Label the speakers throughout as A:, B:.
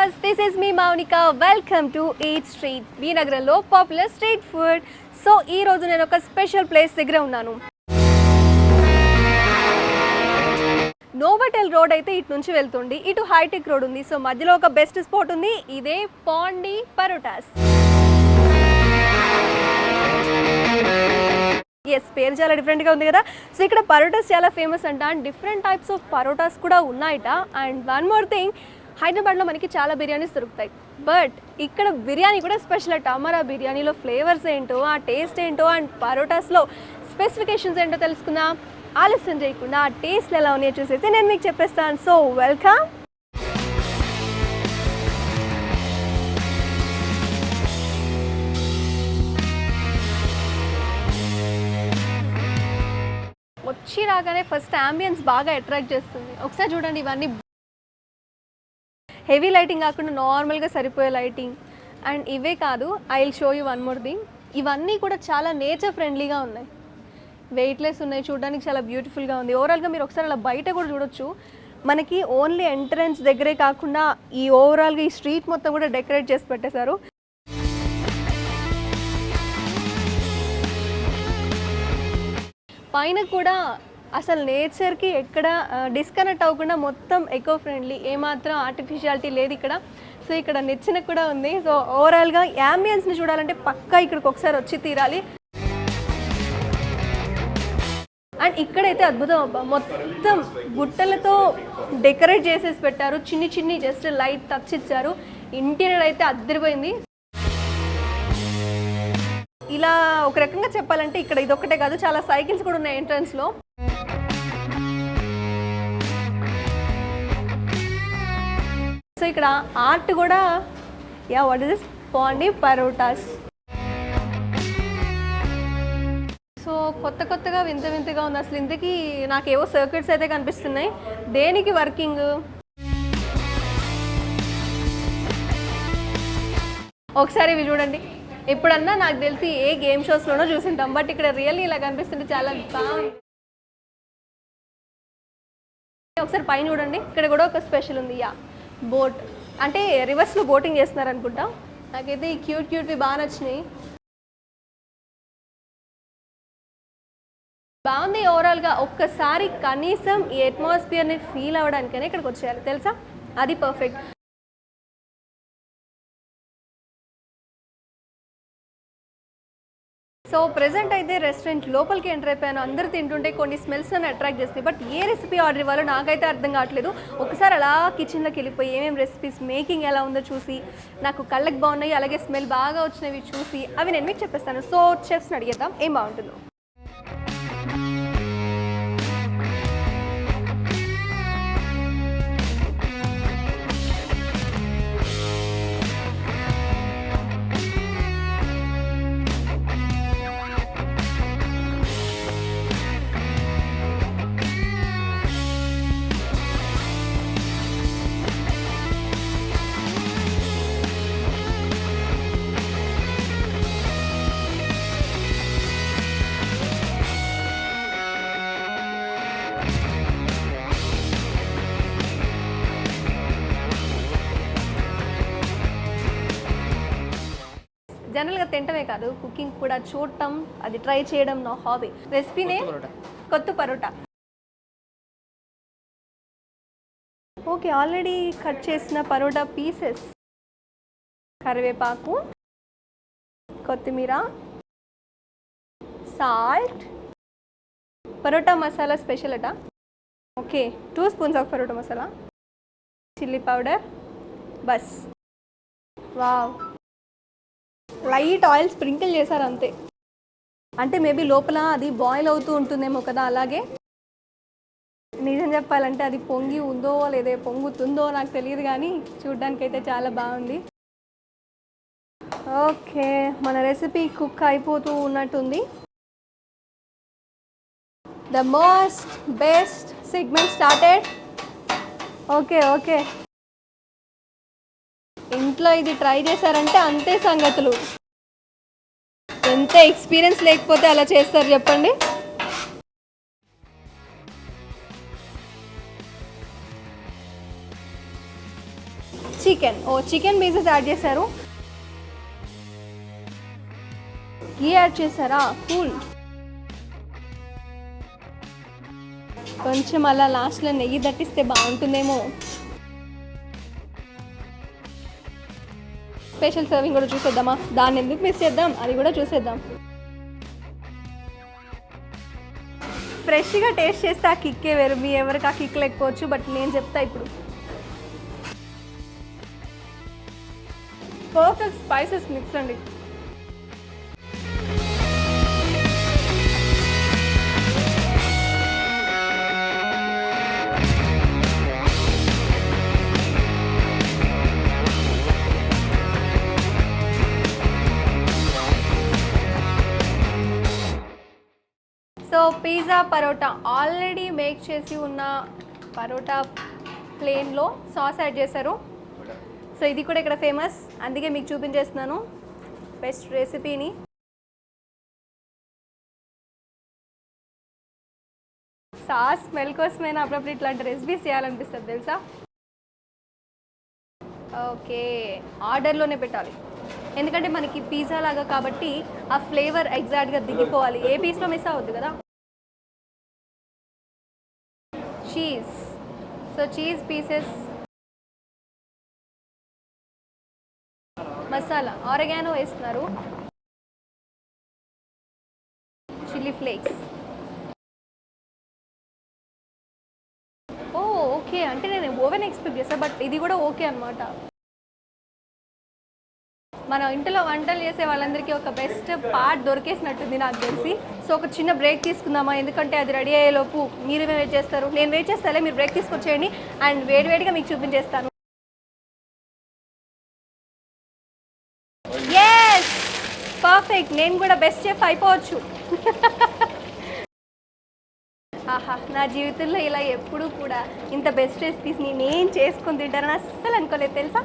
A: viewers, this is me Maunika. Welcome to Eat Street. Binagarlo popular street food. So ee roju nenu oka special place దగ్గర ఉన్నాను. Novotel road అయితే ఇటు నుంచి వెళ్తుంది, ఇటు hitech road ఉంది. సో మధ్యలో ఒక బెస్ట్ స్పాట్ ఉంది, ఇదే పాండి పరోటాస్. ఎస్, పేరు చాలా డిఫరెంట్గా ఉంది కదా. సో ఇక్కడ పరోటాస్ చాలా ఫేమస్ అంట, and different types of parottas కూడా ఉన్నాయట. అండ్ వన్ మోర్ థింగ్, హైదరాబాద్లో మనకి చాలా బిర్యానీస్ దొరుకుతాయి, బట్ ఇక్కడ బిర్యానీ కూడా స్పెషల్ అట. మరి ఆ బిర్యానీలో ఫ్లేవర్స్ ఏంటో, ఆ టేస్ట్ ఏంటో, అండ్ పరోటాస్లో స్పెసిఫికేషన్స్ ఏంటో తెలుసుకుందాం. ఆలస్యం చేయకుండా ఆ టేస్ట్లు ఎలా ఉన్నాయో చూసేసి నేను మీకు చెప్పేస్తాను. So welcome. వచ్చి రాగానే ఫస్ట్ అంబియన్స్ బాగా అట్రాక్ట్ చేస్తుంది. ఒకసారి చూడండి, ఇవన్నీ హెవీ లైటింగ్ కాకుండా నార్మల్గా సరిపోయే లైటింగ్. అండ్ ఇవే కాదు, I will show you one more thing, ఇవన్నీ కూడా చాలా నేచర్ ఫ్రెండ్లీగా ఉన్నాయి, వెయిట్లెస్ ఉన్నాయి, చూడడానికి చాలా బ్యూటిఫుల్గా ఉంది. ఓవరాల్గా మీరు ఒకసారి అలా బయట కూడా చూడొచ్చు. మనకి ఓన్లీ ఎంట్రన్స్ దగ్గరే కాకుండా ఈ ఓవరాల్గా ఈ స్ట్రీట్ మొత్తం కూడా డెకరేట్ చేసి పెట్టేశారు. పైన కూడా అసలు నేచర్కి ఎక్కడ డిస్కనెక్ట్ అవ్వకుండా మొత్తం ఎకో ఫ్రెండ్లీ, ఏమాత్రం ఆర్టిఫిషియాలిటీ లేదు ఇక్కడ. సో ఇక్కడ నిచ్చెన కూడా ఉంది. సో ఓవరాల్గా యాంబియన్స్ని చూడాలంటే పక్కా ఇక్కడికి ఒకసారి వచ్చి తీరాలి. అండ్ ఇక్కడైతే అద్భుతం అబ్బా, మొత్తం బుట్టలతో డెకరేట్ చేసేసి పెట్టారు, చిన్ని చిన్ని జస్ట్ లైట్ టచ్ ఇచ్చారు. ఇంటీరియర్ అయితే అద్దరిపోయింది. ఇలా ఒక రకంగా చెప్పాలంటే ఇక్కడ ఇదొక్కటే కాదు, చాలా సైకిల్స్ కూడా ఉన్నాయి ఎంట్రన్స్లో. సో ఇక్కడ ఆర్ట్ కూడా, what is this, Pondy parotas. So కొత్తగా వింత వింతగా ఉంది. అసలు ఇంతకీ నాకేవో సర్క్యూట్స్ అయితే కనిపిస్తున్నాయి, దేనికి వర్కింగ్? ఒకసారి ఇవి చూడండి. ఎప్పుడన్నా నాకు తెలిసి ఏ గేమ్ షోస్లోనో చూసింటాం, బట్ ఇక్కడ రియల్లీ ఇలా కనిపిస్తుంటే చాలా బాగుంది. ఒకసారి పైన చూడండి, ఇక్కడ కూడా ఒక స్పెషల్ ఉంది. బోట్ అంటే రివర్స్లో బోటింగ్ చేస్తున్నారు అనుకుంటా. నాకైతే ఈ క్యూట్వి బాగా నచ్చినాయి, బాగుంది. ఓవరాల్గా ఒక్కసారి కనీసం ఈ అట్మాస్ఫియర్ని ఫీల్ అవ్వడానికైనా ఇక్కడికి వచ్చేయాలి, తెలుసా, అది పర్ఫెక్ట్. సో ప్రెజెంట్ అయితే రెస్టారెంట్ లోపలికి ఎంటర్ అయిపోయాను. అందరూ తింటుంటే కొన్ని స్మెల్స్ నన్ను అట్రాక్ట్ చేస్తాయి, బట్ ఏ రెసిపీ ఆర్డర్ ఇవ్వాలో నాకైతే అర్థం కావట్లేదు. ఒకసారి అలా కిచెన్లోకి వెళ్ళిపోయి ఏమేమి రెసిపీస్ మేకింగ్ ఎలా ఉందో చూసి, నాకు కళ్ళకి బాగున్నాయి, అలాగే స్మెల్ బాగా వచ్చినవి చూసి అవి నేను మీకు చెప్పేస్తాను. సో చెఫ్స్ని అడిగేద్దాం ఏం బాగుంటుందో. జనరల్గా తింటమే కాదు, కుకింగ్ కూడా చూడటం, అది ట్రై చేయడం నా హాబీ. రెసిపీనే కొత్త పరోటా. ఓకే, ఆల్రెడీ కట్ చేసిన పరోటా పీసెస్, కరివేపాకు, కొత్తిమీర, సాల్ట్, పరోటా మసాలా స్పెషల్ అట. Okay, 2 spoons of parotta masala, chilli powder, బస్. వావ్, లైట్ ఆయిల్ స్ప్రింకిల్ చేశారు అంతే. అంటే మేబీ లోపల అది బాయిల్ అవుతూ ఉంటుందేమో కదా. అలాగే నిజం చెప్పాలంటే అది పొంగి ఉందో లేదే పొంగుతుందో నాకు తెలియదు, కానీ చూడ్డానికైతే చాలా బాగుంది. ఓకే, మన రెసిపీ కుక్ అయిపోతూ ఉన్నట్టుంది. The most best segment started. Okay, ఇంట్లో ఇది ట్రై చేశారంటే అంతే సంగతులు. ఎంత ఎక్స్పీరియన్స్ లేకపోతే అలా చేస్తారు చెప్పండి. చికెన్, ఓ చికెన్ పీసెస్ యాడ్ చేశారు. ఘీ యాడ్ చేశారా? కూల్. కొంచెం అలా లాస్ట్లో నెయ్యి దట్టిస్తే బాగుంటుందేమో. స్పెషల్ సర్వింగ్ కూడా చూసేద్దామా? దాన్ని ఎందుకు మిస్ చేద్దాం, అది కూడా చూసేద్దాం. ఫ్రెష్గా టేస్ట్ చేస్తే ఆ కిక్కే వేరు. మీ ఎవరికి ఆ కిక్ లేకపోవచ్చు, బట్ నేను చెప్తా ఇప్పుడు. పర్ఫెక్ట్ స్పైసెస్ మిక్స్ అండి. So pizza parotta already make చేసి ఉన్న పరోటా ప్లేన్లో సాస్ యాడ్ చేశారు. సో ఇది కూడా ఇక్కడ ఫేమస్, అందుకే మీకు చూపించేస్తున్నాను బెస్ట్ రెసిపీని. సాస్ స్మెల్ కోసమైనా అప్పుడప్పుడు ఇట్లాంటి రెసిపీస్ చేయాలనిపిస్తుంది తెలుసా. ఓకే, ఆర్డర్లోనే పెట్టాలి, ఎందుకంటే మనకి పిజ్జా లాగా కాబట్టి ఆ ఫ్లేవర్ ఎగ్జాక్ట్గా దిగిపోవాలి, ఏ పీస్లో మిస్ అవ్వద్దు కదా. Cheese, so cheese pieces, masala oregano వేస్తున్నారు, చిల్లీ ఫ్లేక్స్. ఓ ఓకే, అంటే నేను ఓవెన్ ఎక్స్పెక్ట్ చేస్తాను, బట్ ఇది కూడా ఓకే అనమాట. మన ఇంట్లో వంటలు చేసే వాళ్ళందరికీ ఒక బెస్ట్ పార్ట్ దొరికేసినట్టుంది నాకు తెలిసి. సో ఒక చిన్న బ్రేక్ తీసుకుందామా, ఎందుకంటే అది రెడీ అయ్యేలోపు మీరు వెయిట్ చేస్తారు, నేను వెయిట్ చేస్తాలే, మీరు బ్రేక్ తీసుకొచ్చేయండి అండ్ వేడివేడిగా మీకు చూపించేస్తాను. ఎస్ పర్ఫెక్ట్, నేను కూడా బెస్ట్ చెఫ్ అయిపోవచ్చు. ఆహా, నా జీవితంలో ఇలా ఎప్పుడూ కూడా ఇంత బెస్ట్ రెసిపీస్ని నేను చేసుకొని తింటారని అస్సలు అనుకోలేదు తెలుసా.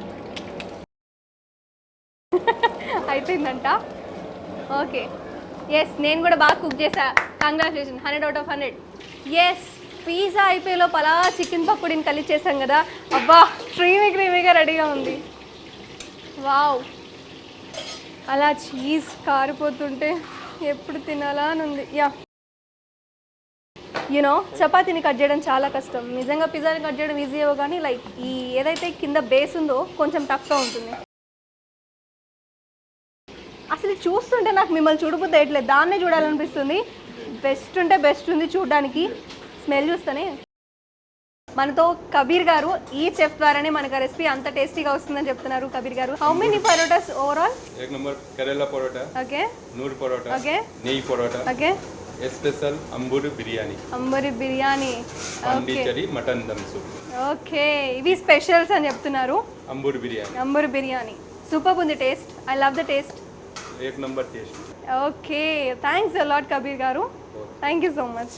A: అయిపోయిందంట. ఓకే, ఎస్ నేను కూడా బాగా కుక్ చేసా, congratulation, 100 out of 100. Yes, pizza అయిపోయే లోపు అలా చికెన్ పకోడీని కలిసి చేసాం కదా, అబ్బా క్రీమీగా రెడీగా ఉంది. వావ్, అలా చీజ్ కారిపోతుంటే ఎప్పుడు తినాలా అని ఉంది. యా, యూనో చపాతీని కట్ చేయడం చాలా కష్టం, నిజంగా పిజ్జాని కట్ చేయడం ఈజీ ఏవో కానీ లైక్ ఈ ఏదైతే కింద బేస్ ఉందో కొంచెం టఫ్గా ఉంటుంది. అసలు చూస్తుంటే నాకు మిమ్మల్ని చూడబుద్ధి వేయట్లేదు, దాన్నే చూడాలనిపిస్తుంది. బెస్ట్ ఉంటే బెస్ట్ ఉంది చూడడానికి, స్మెల్ చూస్తేనే. మనతో కబీర్ గారు, ఈ చెఫ్ ద్వారానే మనకు రెసిపీ అంత టేస్టీగా వస్తుందని చెప్తున్నారు. కబీర్ గారు, హౌ మెనీ పరోటాస్ ఓవరాల్?
B: एक नंबर करेला परोटा,
A: ఓకే,
B: नूर परोटा,
A: ఓకే,
B: नेई parota,
A: okay,
B: special Amburi biryani,
A: Amburi biryani, okay
B: Pondicherry mutton dum soup,
A: okay, ఇవి స్పెషల్స్ అని చెప్తున్నారు.
B: अंबूरी बिरयानी
A: అంబూరి బిర్యానీ సూపర్ ఉంది taste, I love the taste.
B: एक number taste.
A: Okay, thanks a lot Kabir గారు, thank you so much.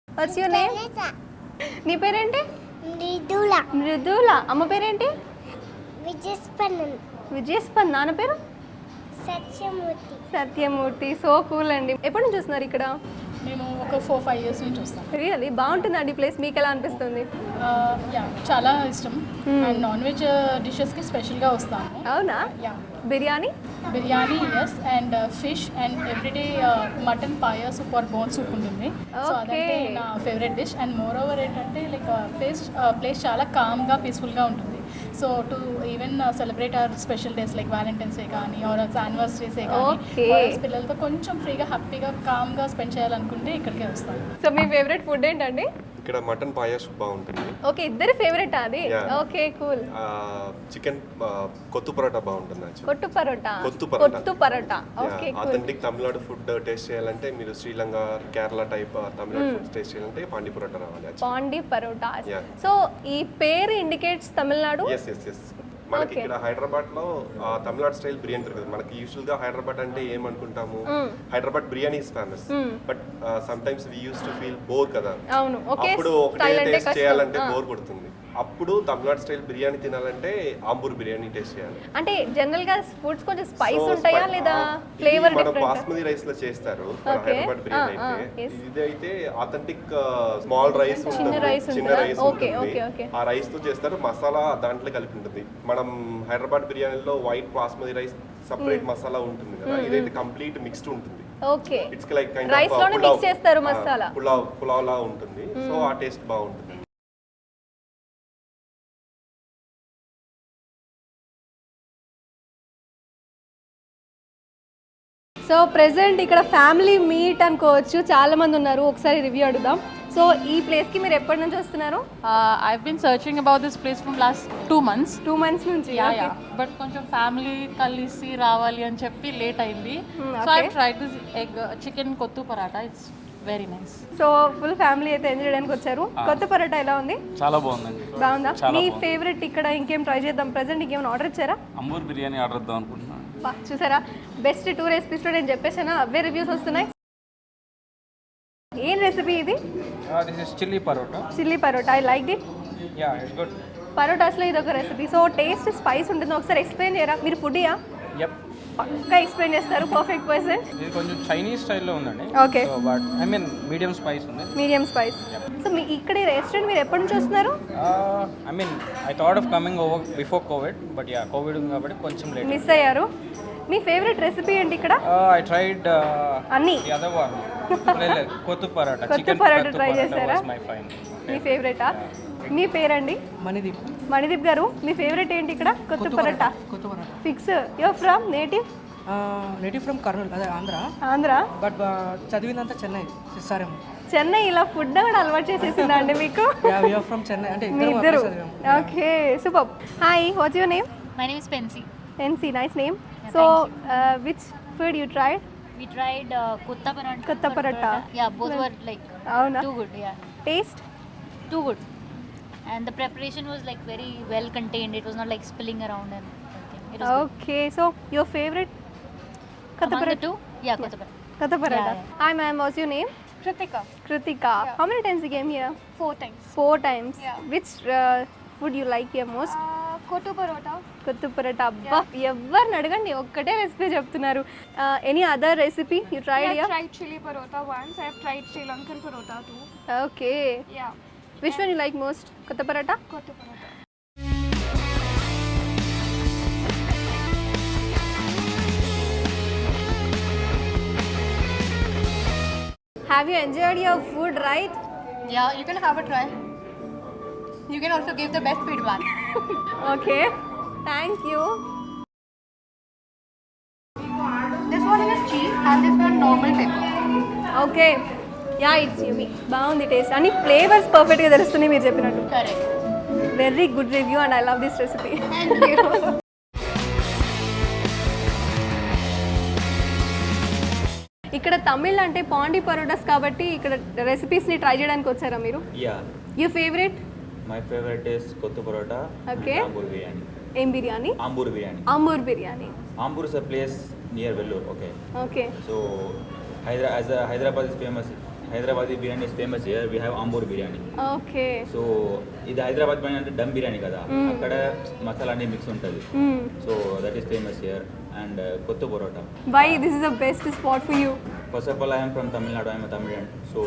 A: What's your name? నీ పేరేంటి?
C: మృదుల.
A: మృదుల. అమ్మ పేరేంటి?
C: విజయస్పందన్.
A: విజయస్పంద్. నాన్న పేరు?
C: సత్యమూర్తి.
A: సత్యమూర్తి. సో కూల్ అండి. ఎప్పటి నుంచి వస్తున్నారు ఇక్కడ?
D: మేము ఒక 4-5 years నుంచి వస్తాం.
A: రియల్లీ బాగుంటుందండి ప్లేస్, మీకు ఎలా అనిపిస్తుంది?
D: యా, చాలా ఇష్టం. అండ్ నాన్ వెజ్ డిషెస్కి స్పెషల్గా వస్తాము.
A: అవునా?
D: Yeah,
A: biryani,
D: yes, and fish and everyday mutton paya soup or bone soup ఉంటుంది. సో అదంటే నా favourite dish. And moreover ఏంటంటే లైక్ ప్లేస్ చాలా కామ్గా పీస్ఫుల్గా ఉంటుంది. So to even celebrate our special days like Valentine's Day కానీ ఆర్ యానివర్సరీసే కానీ పిల్లలతో కొంచెం ఫ్రీగా హ్యాపీగా కామ్గా స్పెండ్ చేయాలనుకుంటే ఇక్కడికే వస్తాను.
A: సో మీ ఫేవరెట్ ఫుడ్ ఏంటండి?
E: ఇక్కడ మటన్ పాయా సూప్ బాగుంటుంది.
A: ఓకే, ఇద్దరి ఫేవరెట్ అది. Okay cool.
E: Chicken kothu parotta బాగుంటుంది.
A: Kottu parotta. Kottu parotta. Okay cool.
E: Authentic Tamil Nadu food taste చేయాలంటే మీరు Sri Lanka, Kerala type Tamil Nadu food taste చేయాలంటే పాండి పరోటా రావాలి.
A: పాండి పరోటా. సో ఈ పేరు indicates Tamil Nadu.
E: Yes yes yes. మనకి ఇక్కడ హైదరాబాద్ లో తమిళనాడు స్టైల్ బిర్యానీ దొరుకుతుంది. మనకి యూజువల్ గా హైదరాబాద్ అంటే ఏమనుకుంటాము, Hyderabad biryani is famous, but sometimes we use to feel bore కదా.
A: అవును, ఓకే.
E: అప్పుడు ఒకటే టేస్ట్ చేయాలంటే బోర్ కొడుతుంది. అప్పుడు తమిళనాడు స్టైల్ బిర్యానీ తినాలంటే ఆంబూర్ బిర్యానీ టేస్ట్ చేయాలి.
A: అంటే జనరల్ గా ఫుడ్స్ కొంచెం స్పైస్
E: So,
A: ఉంటాయా లేదా ఫ్లేవర్
E: మన
A: డిఫరెంట్?
E: బాస్మతి రైస్ లో చేస్తారు మన
A: Okay.
E: హైదరాబాద్ బిర్యానీ
A: Ah,
E: అయితే.
A: yes.
E: ఇదైతే ఆథెంటిక్ స్మాల్ రైస్
A: చిన్న
E: ఉంటుంది,
A: rice
E: చిన్న
A: ఉంటుందా?
E: రైస్
A: Okay,
E: ఉంటుంది.
A: okay, okay.
E: ఆ రైస్ తో చేస్తారు, మసాలా దాంట్లో కలిపి ఉంటుంది. మనం హైదరాబాద్ బిర్యానీలో white basmati rice separate masala ఉంటుంది కదా, ఇదైతే కంప్లీట్ మిక్స్డ్ ఉంటుంది.
A: Okay,
E: it's like kind
A: rice లోనే మిక్స్ చేస్తారు మసాలా.
E: పులావ్ లా ఉంటుంది. సో ఆ టేస్ట్ బాగుంటుంది.
A: సో ప్రెసెంట్ ఇక్కడ ఫ్యామిలీ మీట్ అనుకోవచ్చు, చాలా మంది ఉన్నారు. ఒకసారి రివ్యూ అడుగుదాం. సో ఈ ప్లేస్కి మీరు ఎప్పటి నుంచి వస్తున్నారు?
D: I've been searching about this place from last 2 months.
A: 2 months నుంచి.
D: బట్ కొంచెం ఫ్యామిలీ కలిసి రావాలి అని చెప్పి లేట్ అయింది. So I tried this egg chicken kothu paratha. It's very nice.
A: So full family అయితే ఎంజాయ్ చేయడానికి వచ్చారు. కొత్త పరోటా ఎలా ఉంది?
F: చాలా బాగుందండి.
A: బాగుందా? మీ ఫేవరెట్ ఇక్కడ ఇంకేం ట్రై చేద్దాం? ప్రెసెంట్ ఇంకేమైనా ఆర్డర్ ఇచ్చారా?
F: అంబూర్ బిర్యానీ ఆర్డర్ ఇద్దాం అనుకుంటున్నాను.
A: చూసారా, బెస్ట్ 2 రెసిపీస్లో నేను చెప్పేసాను, అవే రివ్యూస్ వస్తున్నాయి. ఏం రెసిపీ ఇది?
G: This is chili parota.
A: Chilli parotta. I like it.
G: Yeah, it's good.
A: పరోటాస్లో ఇది ఒక రెసిపీ. సో టేస్ట్ స్పైస్ ఉంటుంది, ఒకసారి ఎక్స్ప్లెయిన్ చేయరా? మీరు ఫుడ్డియా?
G: Yep.
A: పక్కా ఎక్స్ప్లెయిన్ చేస్తారు, పర్ఫెక్ట్ పర్సన్.
G: ఇది కొంచెం చైనీస్ స్టైల్లో ఉందండి.
A: Okay,
G: so but I mean medium spice ఉంది.
A: Medium spice. సో మీ ఇక్కడ ఈ రెస్టారెంట్ మీరు ఎప్పటి నుంచి వస్తున్నారు?
G: I mean I thought of coming over before covid, but yeah covid ఉంది కాబట్టి కొంచెం లేట్.
A: మిస్ అయ్యారు. మీ ఫేవరెట్ రెసిపీ ఏంటి ఇక్కడ?
G: ఐ ట్రైడ్
A: అన్నీ.
G: The other one. లేదు, కొత్తు పరాటా.
A: కొత్త పరోటా ట్రై చేశారా?
G: My fine.
A: మీ ఫేవరెటా? మీ పేరండి?
H: మణిదీప్.
A: మణిదీప్ గారు, మీ ఫేవరెట్ ఏంటి ఇక్కడ? కొత్త పరోటా.
H: కొత్త parotta.
A: Fix. Your from native?
H: Native from Kurnool, అదే ఆంధ్ర.
A: ఆంధ్ర.
H: బట్ చదివిందంతా చెన్నై, సిస్ఆర్ఎం.
A: చెన్నై ఇలా ఫుడ్ కూడా అలవాటు చేసేసిందా అండి మీకు?
H: వీఆర్ ఫ్రమ్ చెన్నై, అంటే
A: మీ ఇద్దరు. Okay, super. Hi, watts your name?
I: My name is Pensy.
A: NC, nice name.
I: Yeah,
A: So,
I: thank
A: which food you tried?
I: We tried Kutta Paratha.
A: Kutta Paratha.
I: Yeah, both were like
A: Avuna?
I: too good. Yeah,
A: Taste?
I: too good. And the preparation was like very well contained. It was not like spilling around and everything. It was good.
A: Okay, so your favorite? Kutta
I: Among the
A: Paratha?
I: two, yeah, Kutta Paratha.
A: Kutta Paratha.
I: Yeah,
A: Hi ma'am, what's your name?
J: Kritika.
A: Kritika. How many times you came here?
J: 4 times.
A: 4 times.
J: Yeah.
A: Which food you like here most?
J: Kottu parota.
A: కొత్త పరోటా. అబ్బా, ఎవరిని అడగండి ఒక్కటే recipe చెప్తున్నారు. Any other recipe you tried
J: I
A: here?
J: tried chili parota once. I have tried Sri Lankan parota too.
A: Okay,
J: Yeah,
A: which one you like most? కొత్త parotta.
J: Kottu parota.
A: Have you enjoyed your food, right?
J: Yeah, you can have a try. You can also give the best feedback.
A: Okay, thank you.
J: This one is cheese and this one normal pepper.
A: Okay, yeah it's yummy. బాగుంది taste, అన్ని flavours పర్ఫెక్ట్గా తెలుస్తున్నాయి మీరు చెప్పినట్టు.
I: Correct.
A: Very good review and I love this recipe.
J: Thank you.
A: ఇక్కడ తమిళ్ అంటే పాండి పరోటాస్ కాబట్టి ఇక్కడ రెసిపీస్ని ట్రై చేయడానికి వచ్చారా మీరు?
K: Yeah,
A: you favourite?
K: my favorite is Kottu Parota
A: Okay.
K: and Ambur Biryani.
A: ఏం biryani?
K: Ambur Biryani.
A: Ambur biryani.
K: Ambur is a place near Vellore, okay.
A: Okay,
K: So, Hyderabad is famous. Hyderabadi biryani is famous here. We have Ambur Biryani.
A: Okay.
K: So ఇది హైదరాబాద్ బిర్యానీ అంటే దమ్ బిర్యానీ కదా, అక్కడ మసాలా అన్ని mix ఉంటుంది. So that is famous here. And kothu parota.
A: Why this is the best spot for you?
K: First of all I'm from Tamil Nadu. I'm Tamilan. So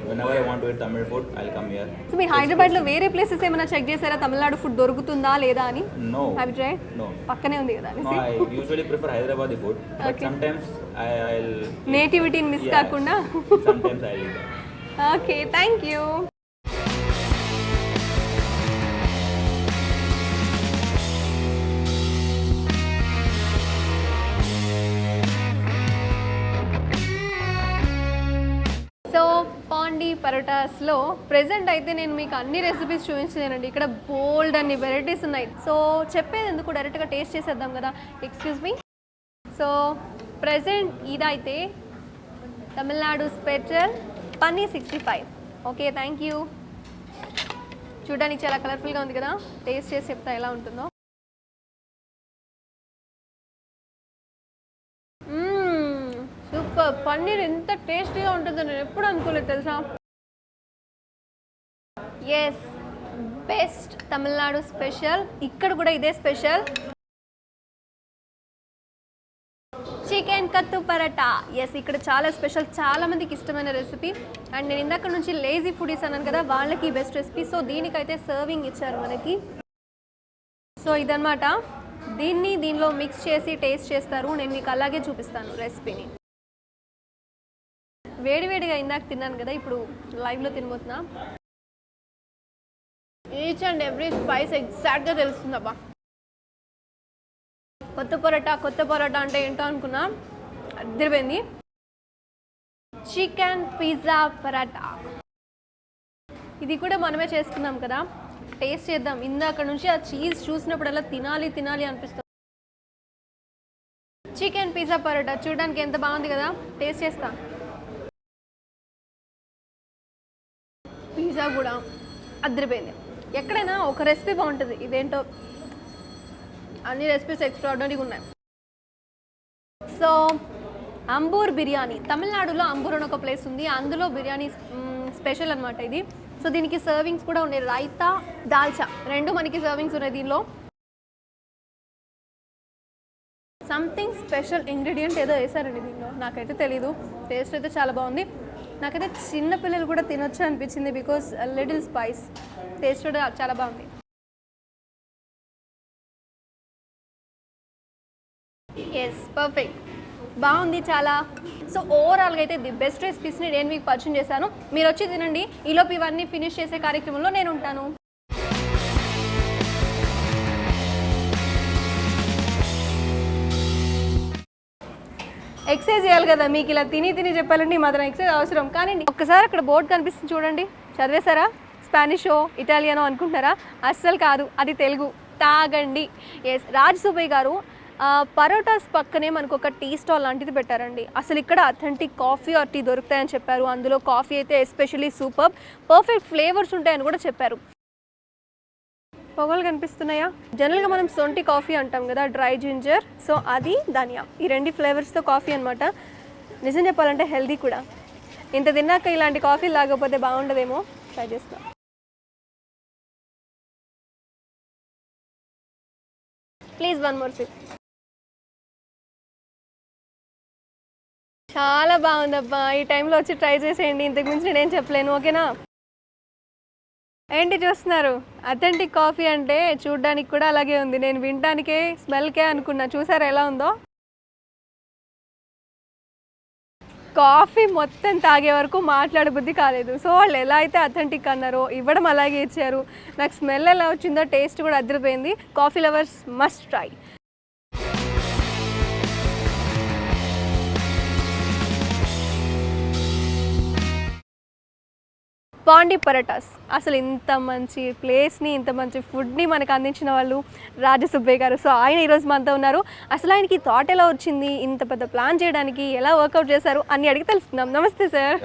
K: whenever I want to eat Tamil food, I'll come here.
A: So మీరు హైదరాబాద్లో వేరే places ఏమైనా check చేశారా Tamil Nadu food దొరుకుతుందా లేదా అని?
K: No.
A: Have you tried?
K: No.
A: పక్కనే ఉంది కదా
K: No,
A: అనేసి.
K: I usually prefer Hyderabadi food, but
A: Okay.
K: sometimes I'll
A: నేటివిటీని మిస్
K: Yeah,
A: కాకుండా.
K: sometimes I'll eat that.
A: Okay, thank you. So Pondy పరోటాస్లో ప్రెజెంట్ అయితే నేను మీకు అన్ని రెసిపీస్ చూపించానండి. ఇక్కడ బోల్డ్ అన్ని వెరైటీస్ ఉన్నాయి. సో చెప్పేది ఎందుకు, డైరెక్ట్గా టేస్ట్ చేసేద్దాం కదా. Excuse me. సో ప్రెజెంట్ ఇదైతే Tamil Nadu special paneer 65. Okay, thank you. చూడడానికి చాలా కలర్ఫుల్గా ఉంది కదా. టేస్ట్ చేసి చెప్తా ఎలా ఉంటుందో. సూపర్. పన్నీర్ ఎంత టేస్టీగా ఉంటుందో నేను ఎప్పుడు అనుకోలేదు తెలుసా. ఎస్, బెస్ట్ తమిళనాడు స్పెషల్, ఇక్కడ కూడా ఇదే స్పెషల్, చికెన్ కత్తు పరోటా. ఎస్, ఇక్కడ చాలా స్పెషల్, చాలా మందికి ఇష్టమైన రెసిపీ. అండ్ నేను ఇందాక నుంచి లేజీ ఫుడీస్ అన్నాను కదా, వాళ్ళకి బెస్ట్ రెసిపీ. సో దీనికైతే సర్వింగ్ ఇచ్చారు మనకి. సో ఇదన్నమాట, దీనిలో మిక్స్ చేసి టేస్ట్ చేస్తారు. నేను మీకు అలాగే చూపిస్తాను రెసిపీని. వేడివేడిగా ఇందాక తిన్నాను కదా, ఇప్పుడు లైవ్లో తినబోతున్నా. ఈచ్ అండ్ ఎవ్రీ స్పైస్ ఎగ్జాక్ట్గా తెలుస్తుందబ్బా. కొత్త పరోటా అంటే ఏంటో అనుకున్నా, అదిరిపోయింది. చికెన్ పిజ్జా పరోటా, ఇది కూడా మనమే చేసుకున్నాం కదా, టేస్ట్ చేద్దాం. ఇందాక నుంచి ఆ చీజ్ చూసినప్పుడల్లా తినాలి అనిపిస్తుంది. చికెన్ పిజ్జా పరోటా చూడడానికి ఎంత బాగుంది కదా, టేస్ట్ చేస్తా. పిజ్జా కూడా అదిరిపోయింది. ఎక్కడైనా ఒక రెసిపీ బాగుంటుంది, ఇదేంటో అన్ని రెసిపీస్ ఎక్స్ట్రాఆర్డినరీగా ఉన్నాయి. సో అంబూర్ బిర్యానీ, తమిళనాడులో అంబూర్ అని ఒక ప్లేస్ ఉంది, అందులో బిర్యానీ స్పెషల్ అనమాట ఇది. సో దీనికి సర్వింగ్స్ కూడా ఉన్నాయి, రైతా దాల్చా రెండు మనకి సర్వింగ్స్ ఉన్నాయి. దీనిలో సంథింగ్ స్పెషల్ ఇంగ్రీడియంట్ ఏదో వేసారండి దీనిలో, నాకైతే తెలీదు. టేస్ట్ అయితే చాలా బాగుంది. నాకైతే చిన్నపిల్లలు కూడా తినొచ్చు అనిపించింది, బికాస్ లిటిల్ స్పైస్. టేస్ట్ కూడా చాలా బాగుంది. ఎస్, పర్ఫెక్ట్, బాగుంది చాలా. సో ఓవరాల్గా అయితే ది బెస్ట్ రెసిపీస్ని నేను మీకు పరిచయం చేశాను. మీరు వచ్చి తినండి, ఈలోపు ఇవన్నీ ఫినిష్ చేసే కార్యక్రమంలో నేను ఉంటాను. ఎక్సర్సైజ్ చేయాలి కదా, మీకు ఇలా తిని చెప్పాలంటే మాత్రం ఎక్సర్సైజ్ అవసరం. కానీ ఒక్కసారి అక్కడ బోర్డు కనిపిస్తుంది చూడండి, చదివేశారా? స్పానిషో ఇటాలియనో అనుకుంటారా? అస్సలు కాదు, అది తెలుగు. తాగండి. ఎస్, రాజ్ సుబ్బయ్య గారు పరోటాస్ పక్కనే మనకు ఒక టీ స్టాల్ లాంటిది పెట్టారండి. అసలు ఇక్కడ అథెంటిక్ కాఫీ ఆర్ టీ దొరుకుతాయని చెప్పారు. అందులో కాఫీ అయితే ఎస్పెషల్లీ సూపర్, పర్ఫెక్ట్ ఫ్లేవర్స్ ఉంటాయని కూడా చెప్పారు. పొగలు కనిపిస్తున్నాయా? జనరల్గా మనం సొంటి కాఫీ అంటాం కదా, డ్రై జింజర్, సో అది ధనియా, ఈ రెండు ఫ్లేవర్స్తో కాఫీ అనమాట. నిజం చెప్పాలంటే హెల్దీ కూడా. ఇంత తిన్నాక ఇలాంటి కాఫీ తాగకపోతే బాగుండదేమో, ట్రై చేస్తా. Please one more SIP. చాలా బాగుందబ్బా, ఈ టైంలో వచ్చి ట్రై చేసేయండి, ఇంతకు మించి నేనేం చెప్పలేను. ఓకేనా? ఏంటి చూస్తున్నారు? అథెంటిక్ కాఫీ అంటే చూడ్డానికి కూడా అలాగే ఉంది. నేను వినడానికే స్మెల్కే అనుకున్నా, చూసారా ఎలా ఉందో? కాఫీ మొత్తం తాగే వరకు మాట్లాడబుద్ధి కాలేదు. సో వాళ్ళు ఎలా అయితే అథెంటిక్ అన్నారో ఇవ్వడం అలాగే ఇచ్చారు. నాకు స్మెల్ ఎలా వచ్చిందో టేస్ట్ కూడా అదిరిపోయింది. Coffee lovers must try. Pondy parotas, అసలు ఇంత మంచి ప్లేస్ని, ఇంత మంచి ఫుడ్ని మనకు అందించిన వాళ్ళు రాజసుబ్బయ్య గారు. సో ఆయన ఈరోజు మనతో ఉన్నారు. అసలు ఆయనకి థాట్ ఎలా వచ్చింది, ఇంత పెద్ద ప్లాన్ చేయడానికి ఎలా వర్కౌట్ చేశారు అన్ని అడిగి తెలుసుకుందాం. నమస్తే సార్.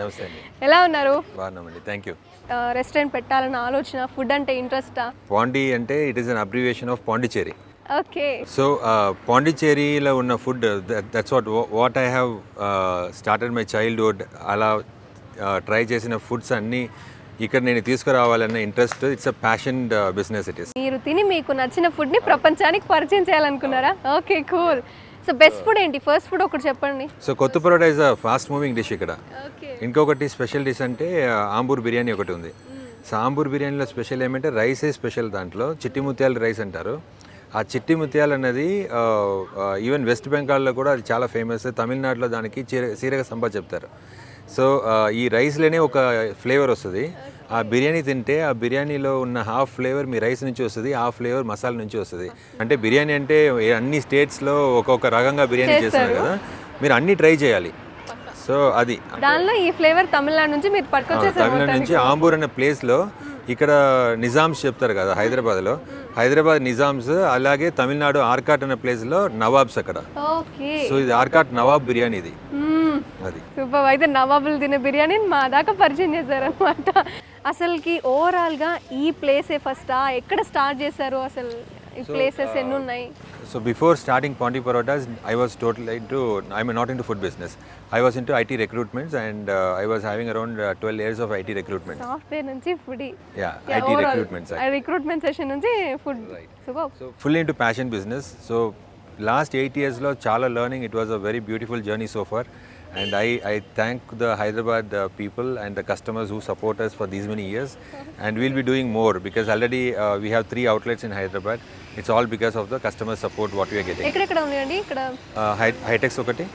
A: ఎలా ఉన్నారు?
L: బాగున్నామండి, థ్యాంక్ యూ.
A: రెస్టారెంట్ పెట్టాలన్న ఆలోచన, ఫుడ్ అంటే ఇంట్రెస్టా?
L: పాండి అంటే it is an abbreviation of Pondicherry.
A: Okay.
L: So పాండిచేరిలో ఉన్న food, that's what I have started my childhood. అలా ట్రై చేసిన ఫుడ్స్ అన్నీ ఇక్కడ నేను తీసుకురావాలన్న interest. It's a passion business it is.
A: మీరు తిని మీకు నచ్చిన ఫుడ్ని ప్రపంచానికి పరిచయం చేయాలనుకున్నారా? Okay, cool. So best food ఏంటి? ఫస్ట్ ఫుడ్ ఒకటి చెప్పండి.
L: So kothu parota is a fast moving dish ఇక్కడ. ఇంకొకటి స్పెషల్ డిష్ అంటే ఆంబూర్ బిర్యానీ ఒకటి ఉంది. సో ఆంబూర్ బిర్యానీలో స్పెషల్ ఏమంటే రైసే స్పెషల్. దాంట్లో చిట్టి ముత్యాల రైస్ అంటారు. ఆ చిట్టి ముత్యాలు అన్నది ఈవెన్ వెస్ట్ బెంగాల్లో కూడా అది చాలా ఫేమస్. తమిళనాడులో దానికి సీరగ సంబా చెప్తారు. సో ఈ రైస్లోనే ఒక ఫ్లేవర్ వస్తుంది. ఆ బిర్యానీ తింటే ఆ బిర్యానీలో ఉన్న హాఫ్ ఫ్లేవర్ మీ రైస్ నుంచి వస్తుంది, హాఫ్ ఫ్లేవర్ మసాలా నుంచి వస్తుంది. అంటే బిర్యానీ అంటే అన్ని స్టేట్స్లో ఒక్కొక్క రకంగా బిర్యానీ చేస్తారు కదా, మీరు అన్నీ ట్రై చేయాలి. సో అది
A: దానిలో ఈ ఫ్లేవర్ తమిళనాడు నుంచి మీరు పట్టుకొచ్చేసారు.
L: తమిళనాడు నుంచి ఆంబూర్ అనే ప్లేస్లో ఇక్కడ నిజామ్స్ చెప్తారు కదా హైదరాబాద్లో, హైదరాబాద్ నిజామ్స్, అలాగే తమిళనాడు ఆర్కాట్ అనే ప్లేస్లో నవాబ్స్ అక్కడ. సో ఇది ఆర్కాట్ నవాబ్ బిర్యానీ ఇది. అది
A: సూపర్. అయితే నవాబులు తినే బిర్యానీని మా దాకా పరిచయం చేశారనమాట. అసలుకి ఓవరాల్గా ఈ ప్లేసే ఫస్టా, ఎక్కడ స్టార్ట్ చేశారు, అసలు ఈ ప్లేసెస్ ఎన్ని ఉన్నాయి?
L: So before starting Ponti Parotas, I was totally not into food business. I was into IT recruitments and I was having around 12 years of IT recruitment.
A: Software నుంచి foodie
L: Yeah, IT recruitments.
A: Recruitment session నుంచి food super.
L: So fully into passion business. So last 8 years lo chala learning. It was a very beautiful journey so far. And I thank the Hyderabad people and the customers who support us for these many years. And we'll be doing more because already we have 3 outlets in Hyderabad. It's all because of the customer support what we are getting.
A: ఎక్కడెక్కడ ఉన్నాయండి ఇక్కడ?
L: Hightex ఒకటి,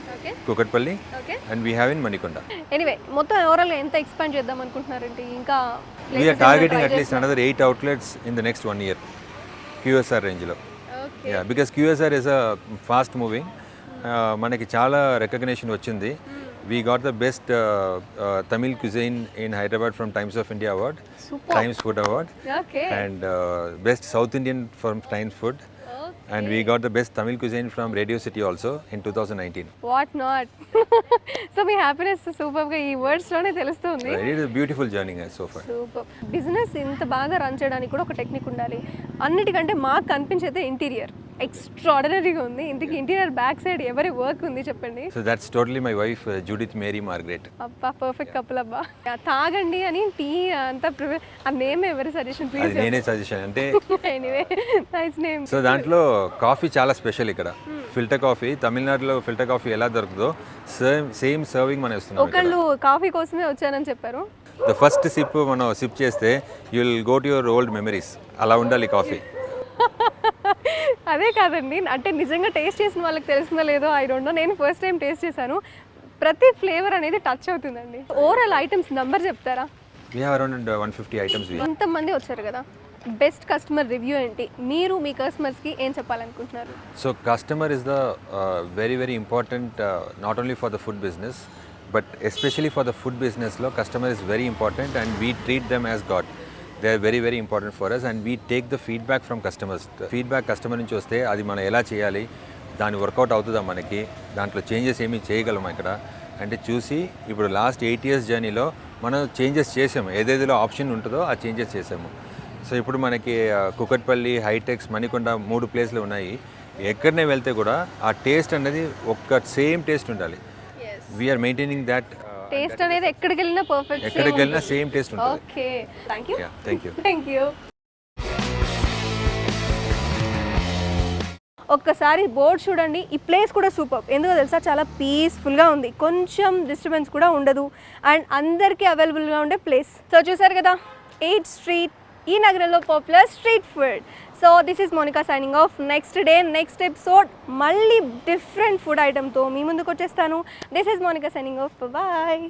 L: Kukatpalli, and we have in Manikonda.
A: Anyway మొత్తం overall ఎంత expand చేద్దాం అనుకుంటున్నారంటే ఇంకా
L: We are targeting at least another 8 outlets in the next 1 year. QSR range లో. Yeah, because QSR is a fast moving. మనకి చాలా రికగ్నిషన్ వచ్చింది. We got the best Tamil cuisine in Hyderabad from Times of India Award, Times Food Award, and best South Indian from Times Food, and we got the best Tamil cuisine from Radio City also in 2019.
A: What not. So me happiness సూపర్గా ఈ వర్డ్స్లోనే తెలుస్తుంది.
L: It is a beautiful journey so far.
A: Super. Business ఇంత బాగా run చేయడానికి కూడా ఒక technique ఉండాలి. అన్నిటికంటే మాకు కనిపించేది ఇంటీరియర్ ఎక్స్ట్రాడినరీగా ఉంది. ఇంతకీ ఇంటీరియర్ బ్యాక్ సైడ్ ఎవరి వర్క్ ఉంది చెప్పండి.
L: So that's totally my wife Judith Mary Margaret.
A: అబ్బా పర్ఫెక్ట్ కపుల్ అబ్బా. తాగండి అని టీ అంతా ఆ నేమ్ ఎవరి సజెషన్
L: అది
A: ప్లీజ్?
L: నేనే సజెషన్ అంటే.
A: Anyway nice name.
L: సో దాంట్లో కాఫీ చాలా స్పెషల్ ఇక్కడ. ఫిల్టర్ కాఫీ తమిళనాడులో ఫిల్టర్ కాఫీ ఎలా దొరుకుతుందో సేమ్ సర్వింగ్ మనం ఇస్తున్నాం.
A: ఒకళ్ళు కాఫీ కోసమే వచ్చానని చెప్పారు.
L: ద ఫస్ట్ సిప్ మనం సిప్ చేస్తే you will go to your old memories. అలా ఉండాలి కాఫీ.
A: అదే కాదండి, అంటే నిజంగా టేస్ట్ చేసిన వాళ్ళకి తెలిసిందో లేదో ఐ డోంట్ నో. నేను ఫస్ట్ టైం టేస్ట్ చేశాను. ప్రతి ఫ్లేవర్ అనేది టచ్ అవుతుందండి. ఓవరాల్ ఐటమ్స్ నెంబర్ చెప్తారా?
L: We have around 150 items.
A: ఇంతమంది వచ్చారు కదా, బెస్ట్ కస్టమర్ రివ్యూ ఏంటి? మీరు మీ కస్టమర్స్కి ఏం చెప్పాలనుకుంటున్నారు?
L: So customer is the very very important not only for the food business but especially for the food బిజినెస్లో customer is very important and we treat them as god. They are very very important for us and we take the feedback from customers. Feedback customer నుంచి వస్తే అది మనం ఎలా చేయాలి, దాని work out అవుతుందా, మనకి దాంట్లో చేంజెస్ ఏమి చేయగలమా ఇక్కడ అంటే చూసి ఇప్పుడు లాస్ట్ 8 years జర్నీలో మనం చేంజెస్ చేసాము. ఏదేదిలో ఆప్షన్ ఉంటుందో ఆ చేంజెస్ చేసాము. సో ఇప్పుడు మనకి కుకట్పల్లి, హైటెక్స్, మణికొండ 3 ప్లేస్లు ఉన్నాయి. ఎక్కడనే వెళ్తే కూడా ఆ టేస్ట్ అనేది ఒక్క సేమ్ టేస్ట్ ఉండాలి. వీఆర్ మెయింటైనింగ్ దట్
A: టేస్ట్ అనేది ఎక్కడికి వెళ్ళినా పర్ఫెక్ట్,
L: ఎక్కడికి వెళ్ళినా సేమ్ టేస్ట్ ఉంటుంది.
A: Okay thank you.
L: Thank you.
A: ఒక్కసారి బోర్డ్ చూడండి. ఈ ప్లేస్ కూడా సూపర్. ఎందుకో తెలుసా, చాలా పీస్ఫుల్గా ఉంది, కొంచెం డిస్టర్బెన్స్ కూడా ఉండదు అండ్ అందరికీ అవైలబుల్గా ఉండే ప్లేస్. సో చూసారు కదా 8th Street, ఈ నగరంలో popular street food. So this is Monica signing off. Next day next episode మళ్ళీ డిఫరెంట్ ఫుడ్ ఐటమ్తో మీ ముందుకు వచ్చేస్తాను. This is Monica signing off. Bye.